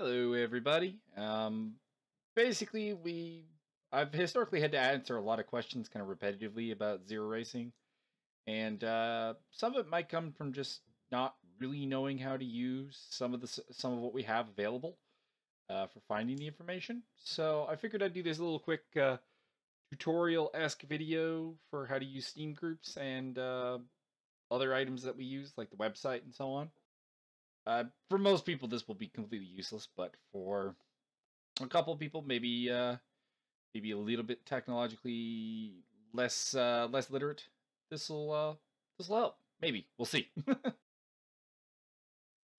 Hello, everybody. Basically, I've historically had to answer a lot of questions kind of repetitively about zero racing, and some of it might come from just not really knowing how to use some of what we have available for finding the information. So I figured I'd do this little quick tutorial-esque video for how to use Steam groups and other items that we use, like the website and so on. For most people, this will be completely useless, but for a couple people, maybe a little bit technologically less literate, this will help. Maybe we'll see.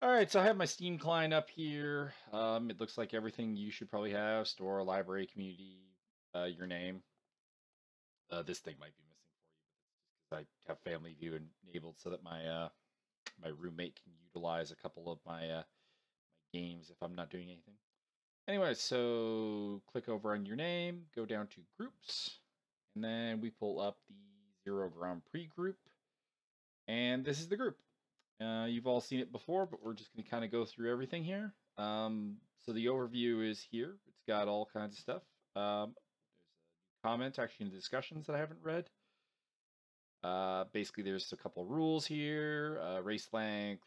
All right, so I have my Steam client up here. It looks like everything you should probably have: store, library, community, your name. This thing might be missing for you, but it's just because I have Family View enabled so that my roommate can utilize a couple of my games if I'm not doing anything. Anyway, so click over on your name, go down to groups, and then we pull up the Zero Grand Prix group, and this is the group. You've all seen it before, but we're just going to kind of go through everything here. So the overview is here. It's got all kinds of stuff. There's a comment actually in the discussions that I haven't read. Basically, there's a couple rules here: race length,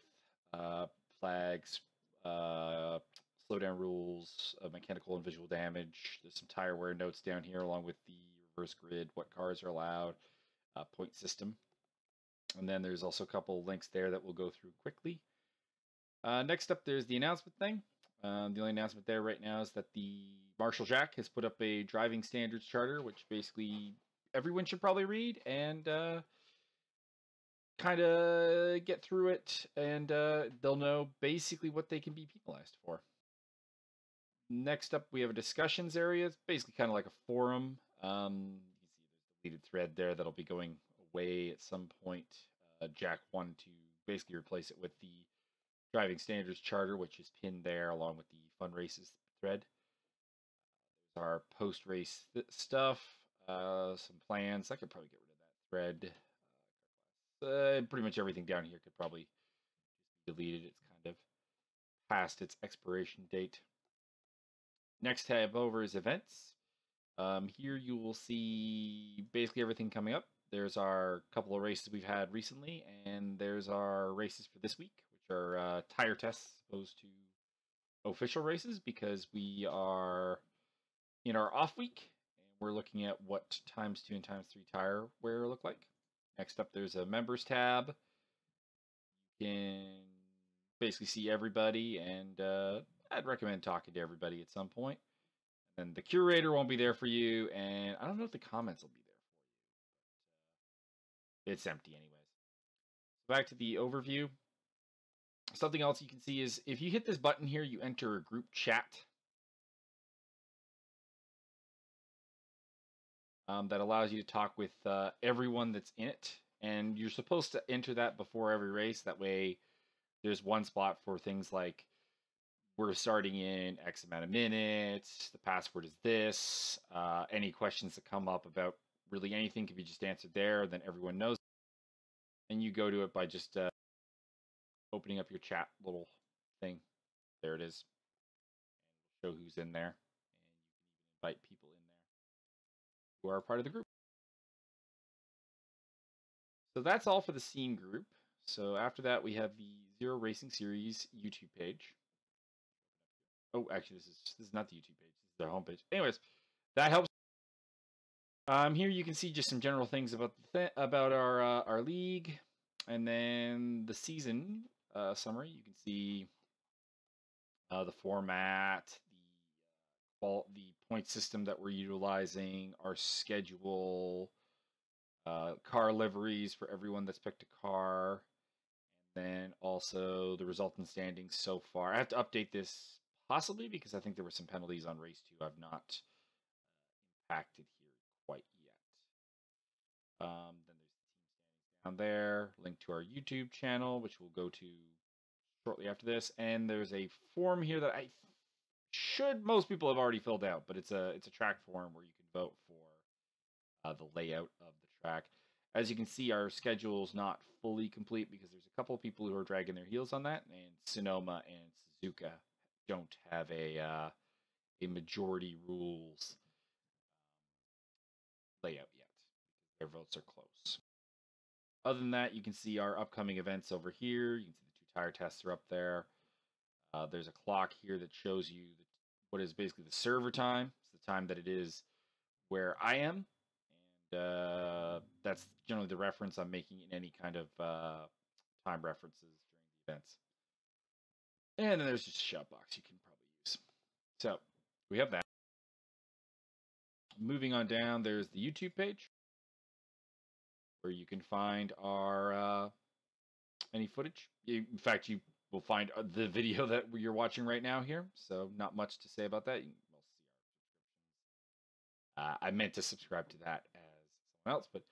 flags, slowdown rules, mechanical and visual damage. There's some tire wear notes down here, along with the reverse grid, what cars are allowed, point system. And then there's also a couple links there that we'll go through quickly. Next up, there's the announcement thing. The only announcement there right now is that the Marshall Jack has put up a driving standards charter, which basically everyone should probably read and kind of get through it, and they'll know basically what they can be penalized for. Next up, we have a discussions area. It's basically kind of like a forum. You can see there's a deleted thread there that'll be going away at some point. Jack wanted to basically replace it with the driving standards charter, which is pinned there along with the fun races thread. There's our post race stuff, some plans. I could probably get rid of that thread. Pretty much everything down here could probably just be deleted. It's kind of past its expiration date. Next tab over is events. Here you will see basically everything coming up. There's our couple of races we've had recently, and there's our races for this week, which are tire tests opposed to official races because we are in our off week, and we're looking at what times 2 and times 3 tire wear look like. Next up, there's a members tab. You can basically see everybody, and I'd recommend talking to everybody at some point. And the curator won't be there for you, and I don't know if the comments will be there for you. It's empty anyways. So back to the overview. Something else you can see is if you hit this button here, you enter a group chat. That allows you to talk with everyone that's in it. And you're supposed to enter that before every race. That way there's one spot for things like we're starting in X amount of minutes, the password is this, any questions that come up about really anything can be just answered there, then everyone knows. And you go to it by just opening up your chat little thing. There it is. And it'll show who's in there. And you can even invite people in there who are part of the group. So that's all for the scene group. So after that, we have the Zero Racing Series YouTube page. Oh, actually, this is not the YouTube page. This is their homepage. Anyways, that helps. Here you can see just some general things about about our league, and then the season summary. You can see the format, the point system that we're utilizing, our schedule, car liveries for everyone that's picked a car, and then also the resultant standings so far. I have to update this possibly because I think there were some penalties on race 2 I've not impacted here quite yet. Then there's the team standings down there, link to our YouTube channel, which we'll go to shortly after this, and there's a form here that I should most people have already filled out, but it's a track form where you can vote for the layout of the track. As you can see, our schedule is not fully complete because there's a couple of people who are dragging their heels on that, and Sonoma and Suzuka don't have a majority rules layout yet. Their votes are close. Other than that, you can see our upcoming events over here. You can see the 2 tire tests are up there. There's a clock here that shows you what is basically the server time. It's the time that it is where I am. And that's generally the reference I'm making in any kind of time references during the events. And then there's just a shout box you can probably use. So we have that. Moving on down, there's the YouTube page where you can find our any footage. In fact, you will find the video that you're watching right now here. So not much to say about that. You can see our subscriptions. I meant to subscribe to that as someone else, but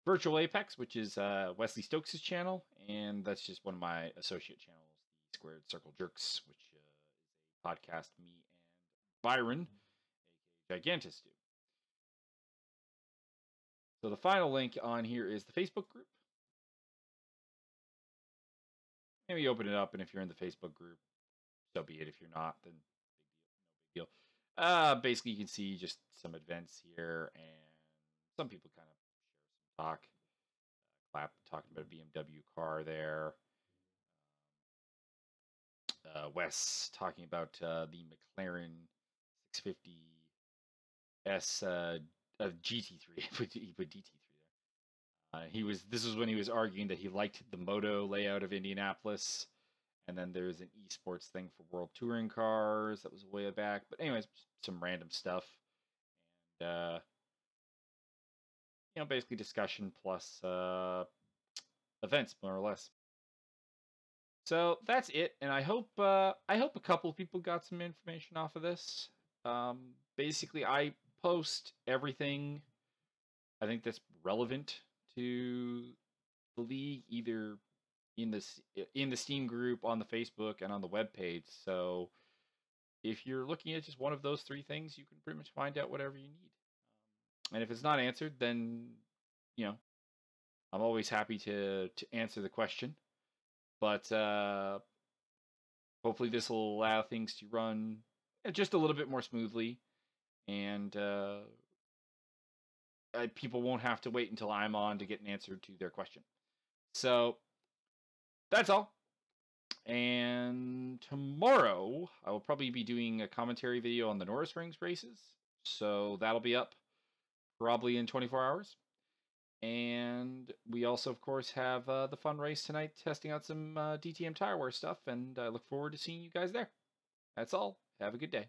Virtual Apex, which is Wesley Stokes' channel, and that's just one of my associate channels, the Squared Circle Jerks, which is a podcast me and Byron, aka Gigantus, do. So the final link on here is the Facebook group. Maybe open it up, and if you're in the Facebook group, so be it. If you're not, then no big deal. Basically, you can see just some events here, and some people kind of share some talk. Clap talking about a BMW car there. Wes talking about the McLaren 650S GT3. He put DT3 there. This was when he was arguing that he liked the moto layout of Indianapolis, and then there's an esports thing for World Touring Cars that was way back. But anyways, some random stuff, and basically discussion plus events more or less. So that's it, and I hope a couple of people got some information off of this. Basically, I post everything I think that's relevant to the league, either in the Steam group, on the Facebook, and on the webpage. So if you're looking at just one of those 3 things, you can pretty much find out whatever you need. And if it's not answered, then I'm always happy to answer the question. But hopefully this will allow things to run just a little bit more smoothly, and people won't have to wait until I'm on to get an answer to their question. So that's all. And tomorrow I will probably be doing a commentary video on the Norris Rings races. So that'll be up probably in 24 hours. And we also, of course, have the fun race tonight, testing out some DTM Tire Wear stuff, and I look forward to seeing you guys there. That's all. Have a good day.